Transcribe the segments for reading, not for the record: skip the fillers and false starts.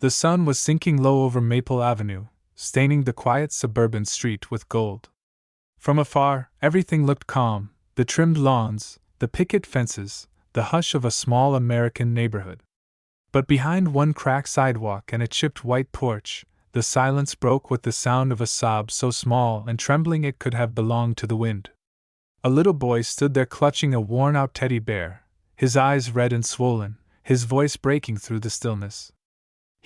The sun was sinking low over Maple Avenue, staining the quiet suburban street with gold. From afar, everything looked calm: the trimmed lawns, the picket fences, the hush of a small American neighborhood. But behind one cracked sidewalk and a chipped white porch, the silence broke with the sound of a sob so small and trembling it could have belonged to the wind. A little boy stood there clutching a worn-out teddy bear, his eyes red and swollen, his voice breaking through the stillness.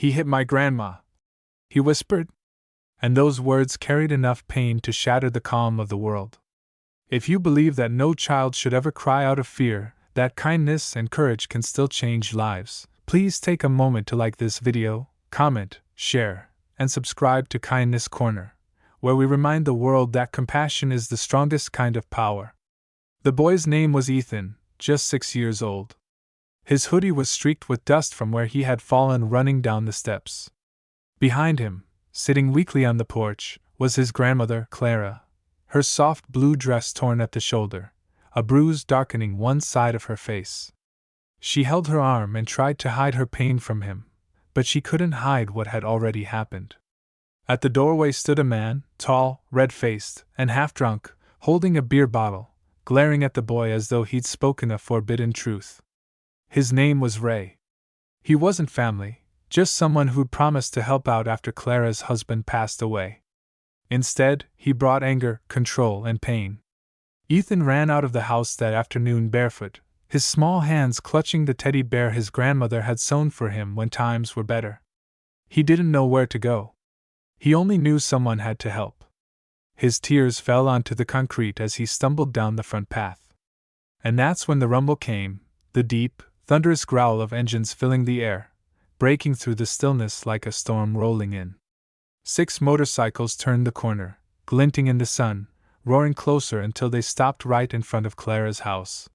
"He hit my grandma," he whispered, and those words carried enough pain to shatter the calm of the world. If you believe that no child should ever cry out of fear, that kindness and courage can still change lives, please take a moment to like this video, comment, share, and subscribe to Kindness Corner, where we remind the world that compassion is the strongest kind of power. The boy's name was Ethan, just 6 years old. His hoodie was streaked with dust from where he had fallen running down the steps. Behind him, sitting weakly on the porch, was his grandmother, Clara, her soft blue dress torn at the shoulder, a bruise darkening one side of her face. She held her arm and tried to hide her pain from him, but she couldn't hide what had already happened. At the doorway stood a man, tall, red-faced, and half-drunk, holding a beer bottle, glaring at the boy as though he'd spoken a forbidden truth. His name was Ray. He wasn't family, just someone who'd promised to help out after Clara's husband passed away. Instead, he brought anger, control, and pain. Ethan ran out of the house that afternoon barefoot, his small hands clutching the teddy bear his grandmother had sewn for him when times were better. He didn't know where to go. He only knew someone had to help. His tears fell onto the concrete as he stumbled down the front path. And that's when the rumble came, the deep, thunderous growl of engines filling the air, breaking through the stillness like a storm rolling in. 6 motorcycles turned the corner, glinting in the sun, roaring closer until they stopped right in front of Clara's house.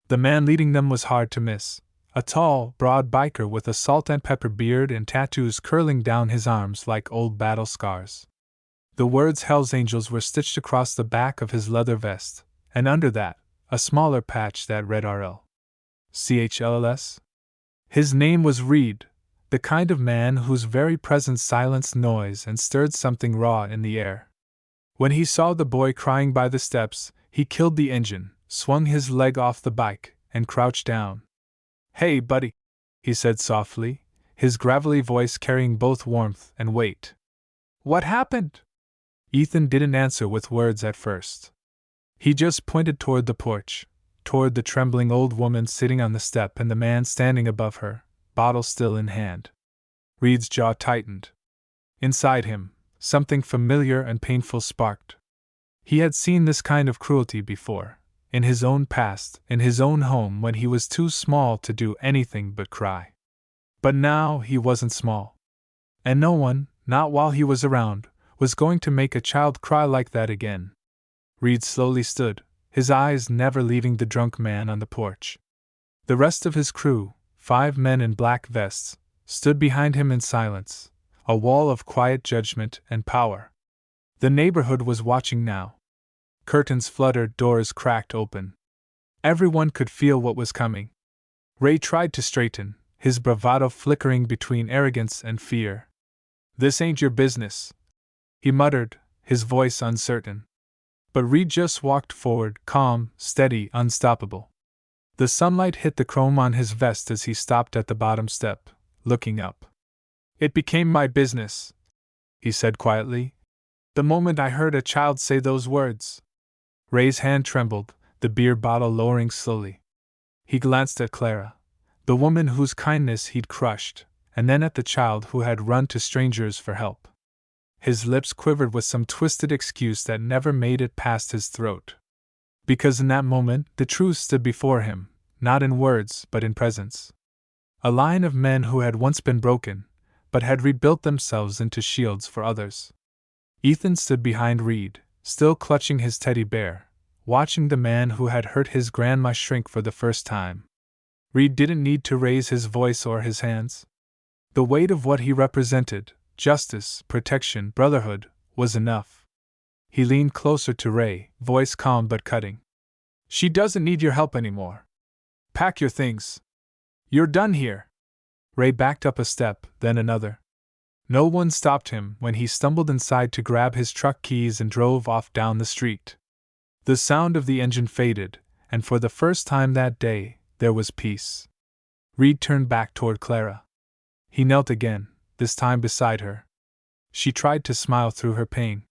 The man leading them was hard to miss, a tall, broad biker with a salt and pepper beard and tattoos curling down his arms like old battle scars. The words Hell's Angels were stitched across the back of his leather vest, and under that, a smaller patch that read RL.CHLS. His name was Reed, the kind of man whose very presence silenced noise and stirred something raw in the air. When he saw the boy crying by the steps, he killed the engine, swung his leg off the bike, and crouched down. "Hey, buddy," he said softly, his gravelly voice carrying both warmth and weight. "What happened?" Ethan didn't answer with words at first. He just pointed toward the porch, toward the trembling old woman sitting on the step and the man standing above her, bottle still in hand. Reed's jaw tightened. Inside him, something familiar and painful sparked. He had seen this kind of cruelty before, in his own past, in his own home when he was too small to do anything but cry. But now he wasn't small. And no one, not while he was around, was going to make a child cry like that again. Reed slowly stood, his eyes never leaving the drunk man on the porch. The rest of his crew, 5 men in black vests, stood behind him in silence, a wall of quiet judgment and power. The neighborhood was watching now. Curtains fluttered, doors cracked open. Everyone could feel what was coming. Ray tried to straighten, his bravado flickering between arrogance and fear. "This ain't your business," he muttered, his voice uncertain. But Reed just walked forward, calm, steady, unstoppable. The sunlight hit the chrome on his vest as he stopped at the bottom step, looking up. "It became my business," he said quietly, "the moment I heard a child say those words." Ray's hand trembled, the beer bottle lowering slowly. He glanced at Clara, the woman whose kindness he'd crushed, and then at the child who had run to strangers for help. His lips quivered with some twisted excuse that never made it past his throat. Because in that moment, the truth stood before him, not in words but in presence. A line of men who had once been broken, but had rebuilt themselves into shields for others. Ethan stood behind Reed, still clutching his teddy bear, watching the man who had hurt his grandma shrink for the first time. Reed didn't need to raise his voice or his hands. The weight of what he represented, justice, protection, brotherhood, was enough. He leaned closer to Ray, voice calm but cutting. "She doesn't need your help anymore. Pack your things. You're done here." Ray backed up a step, then another. No one stopped him when he stumbled inside to grab his truck keys and drove off down the street. The sound of the engine faded, and for the first time that day, there was peace. Reed turned back toward Clara. He knelt again, this time beside her. She tried to smile through her pain.